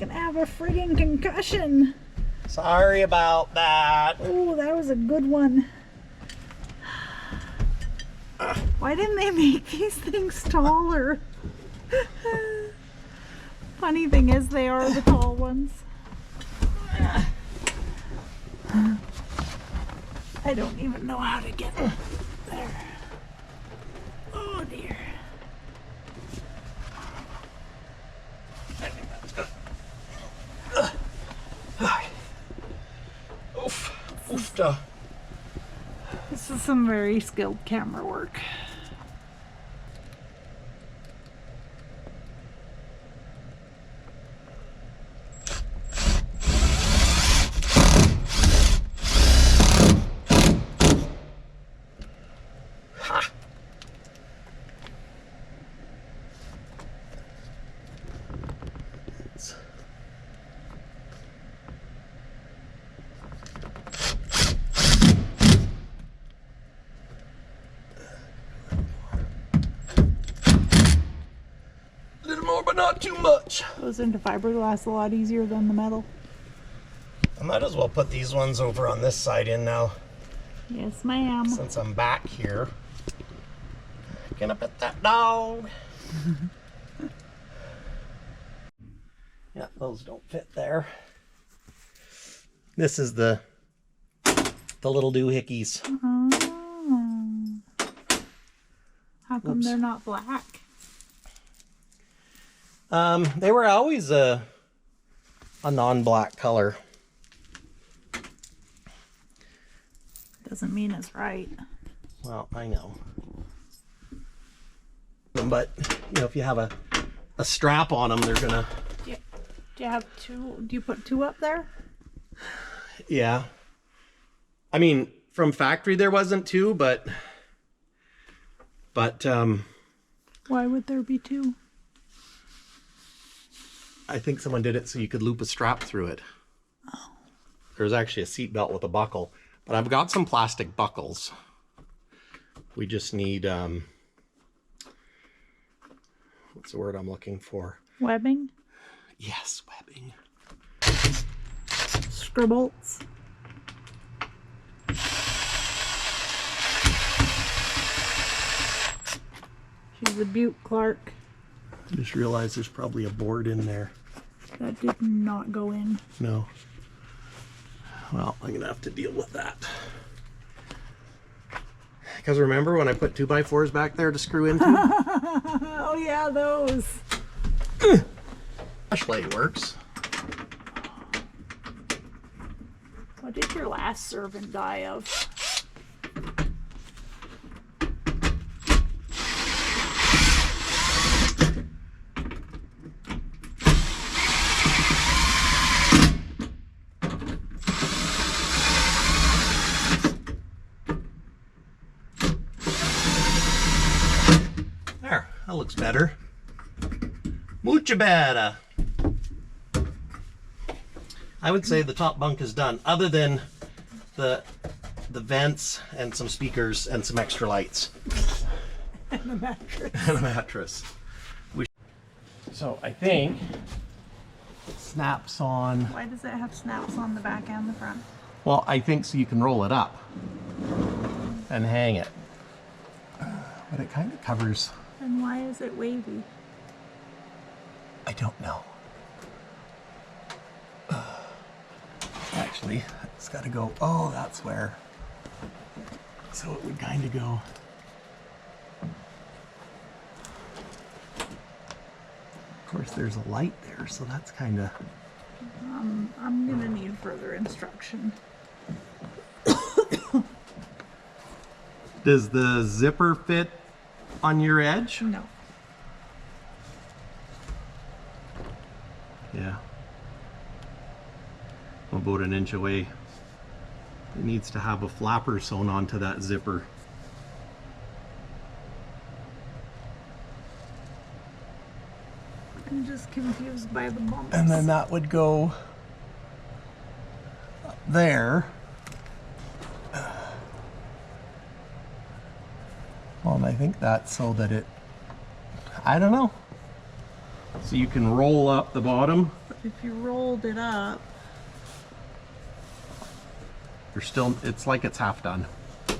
Gonna have a friggin' concussion. sorry about that. Oh, that was a good one. Why didn't they make these things taller? Funny thing is, they are the tall ones. I don't even know how to get there. Oh dear. Oof. Oof. This is some very skilled camera work. not too much. Goes into fiberglass a lot easier than the metal. I might as well put these ones over on this side in now, Yes, ma'am. since I'm back here. Gonna pet that dog. Yeah, those don't fit there. This is the little doohickeys. Oh. How come they're not black? They were always a non-black color. Doesn't mean it's right. Well, I know. But, you know, if you have a strap on them, they're gonna... Do you have two? Do you put two up there? Yeah. I mean, from factory there wasn't two, but Why would there be two? I think someone did it so you could loop a strap through it. Oh. There's actually a seat belt with a buckle, but I've got some plastic buckles. We just need, what's the word I'm looking for? Webbing? Yes, webbing. Scribbles? She's a Butte Clark. Just realized there's probably a board in there. That did not go in. No. Well, I'm gonna have to deal with that. Because remember when I put 2x4s back there to screw into? Oh yeah, those. Flashlight works. What did your last servant die of? There, that looks better. Mucho better. I would say the top bunk is done, other than the vents and some speakers and some extra lights. And a mattress. And a mattress. So I think it snaps on. Why does it have snaps on the back and the front? Well, I think so you can roll it up and hang it. But it kind of covers. And why is it wavy? I don't know. Actually, it's got to go. Oh, that's where. So it would kind of go. Of course, there's a light there, so that's kind of. I'm gonna need further instruction. Does the zipper fit on your edge? No. Yeah. I'm about an inch away. It needs to have a flapper sewn onto that zipper. I'm just confused by the bumps. And then that would go up there. Well, and I think that's so that it, I don't know. So you can roll up the bottom. But if you rolled it up, You're still, it's like it's half done. I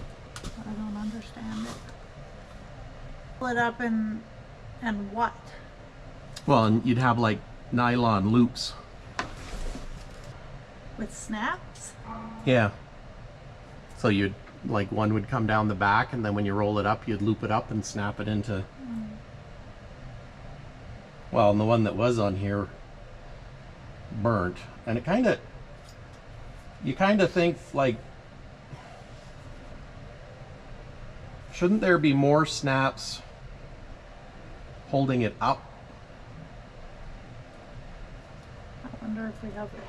don't understand it. Roll it up and what? Well, and you'd have like nylon loops. With snaps? Yeah. So you'd, like one would come down the back, and then when you roll it up, you'd loop it up and snap it into. Well, and the one that was on here burnt, and it kind of, you kind of think like, shouldn't there be more snaps holding it up? I wonder if we have it.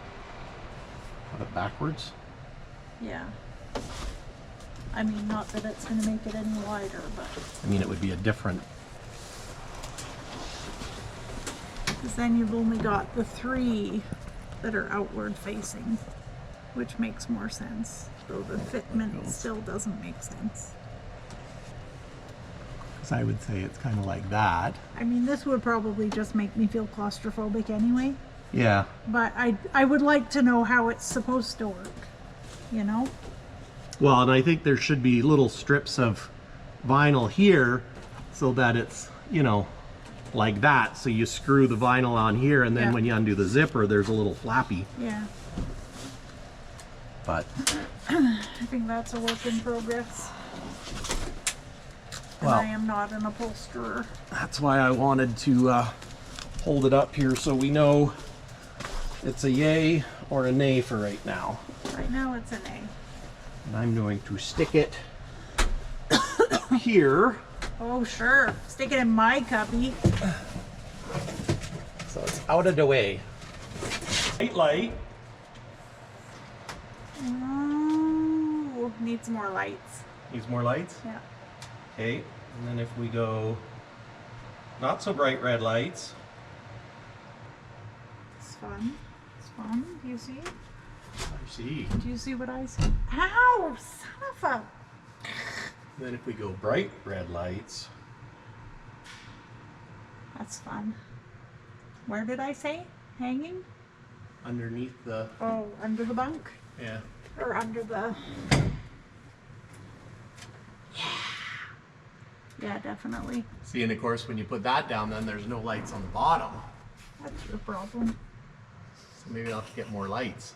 Have it backwards? Yeah. I mean, not that it's going to make it any wider, but... I mean, it would be a different. Because then you've only got the 3 that are outward facing, which makes more sense. Though the fitment still doesn't make sense. trucks, I would say it's kind of like that. I mean, this would probably just make me feel claustrophobic anyway, Yeah. but I would like to know how it's supposed to work, you know? Well, and I think there should be little strips of vinyl here so that it's, you know, like that. So you screw the vinyl on here, and then Yeah. when you undo the zipper, there's a little flappy. Yeah, But I think that's a work in progress. And Well. I am not an upholsterer. that's why I wanted to hold it up here so we know it's a yay or a nay for right now. Right now it's an A. And I'm going to stick it here. Oh, sure. Stick it in my cubby. So it's out of the way. Light. Ooh, needs more lights. Needs more lights? Yeah. Okay. And then if we go not so bright red lights. It's fun. It's fun. Do you see? I see. Do you see what I see? Ow! Son of a... And then if we go bright red lights. That's fun. Where did I say? Hanging? Underneath the, Oh, under the bunk? yeah. Or under the... Yeah, definitely. See, and of course when you put that down, then there's no lights on the bottom. That's your problem. So maybe I'll have to get more lights.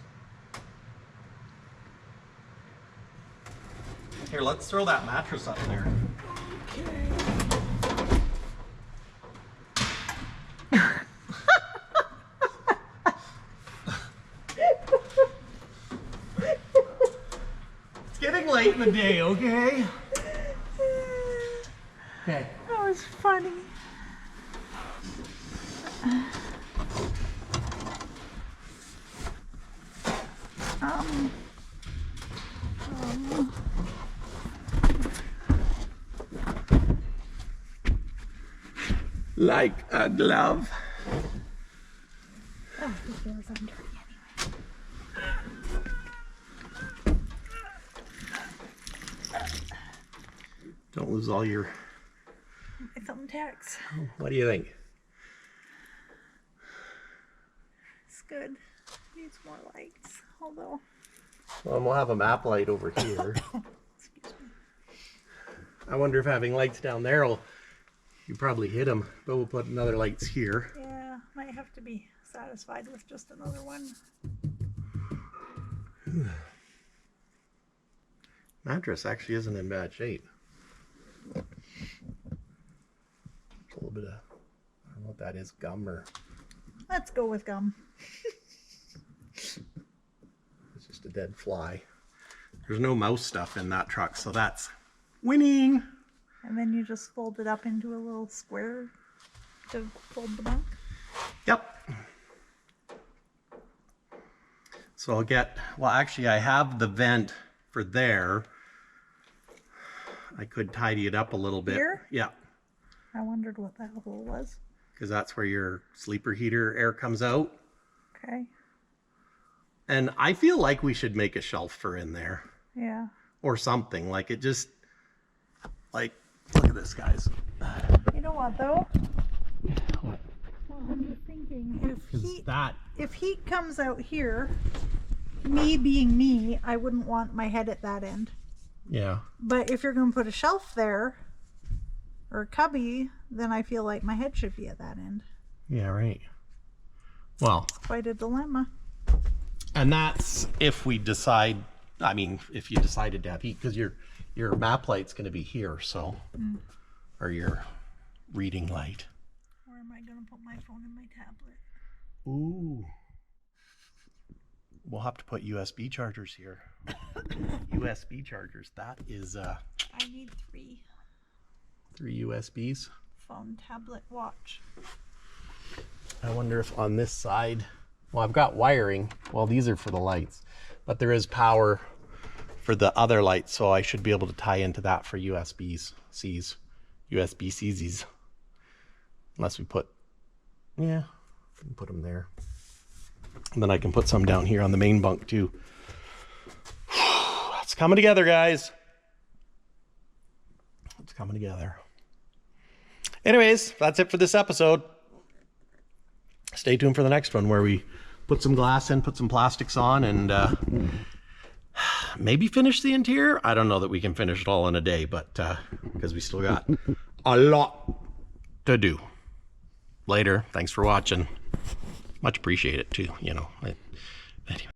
Here, let's throw that mattress up there. It's getting late in the day, okay? Okay. That was funny. Um, Like a glove. oh, the floor's under anyway. Don't lose all your... My thumbtacks. What do you think? It's good. Needs more lights. Although, Well, we'll have a map light over here. excuse me. I wonder if having lights down there will... You probably hit them, but we'll put another lights here. Yeah, might have to be satisfied with just another one. Mattress actually isn't in bad shape. A little bit of, I don't know what that is, gum or Let's go with gum. it's just a dead fly. There's no mouse stuff in that truck, so that's winning. And then you just fold it up into a little square to fold the bunk. Yep. So I'll get, well, actually I have the vent for there. I could tidy it up a little bit. Here? Yeah, I wondered what that hole was. because that's where your sleeper heater air comes out. Okay. And I feel like we should make a shelf for in there Yeah. or something. Like it just, like, look at this, guys. You know what though? What? Well, I'm just thinking if heat comes out here, me being me, I wouldn't want my head at that end. Yeah. But if you're going to put a shelf there or a cubby, then I feel like my head should be at that end. Yeah, right. Well, Quite a dilemma. and that's if we decide, I mean, if you decided to have heat, because your map light's going to be here, so, or your reading light. Where am I going to put my phone and my tablet? Ooh. We'll have to put USB chargers here. USB chargers. That is I need 3. 3 USBs. Phone, tablet, watch. I wonder if on this side, well, I've got wiring. Well, these are for the lights, but there is power for the other lights, so I should be able to tie into that for USB-Cs. Unless we put, yeah, we can put them there. And then I can put some down here on the main bunk too. It's coming together, guys. It's coming together. Anyways, that's it for this episode. Stay tuned for the next one where we put some glass in, put some plastics on, and maybe finish the interior. I don't know that we can finish it all in a day, but because we still got a lot to do. Later. Thanks for watching. Much appreciate it too, you know. Anyway.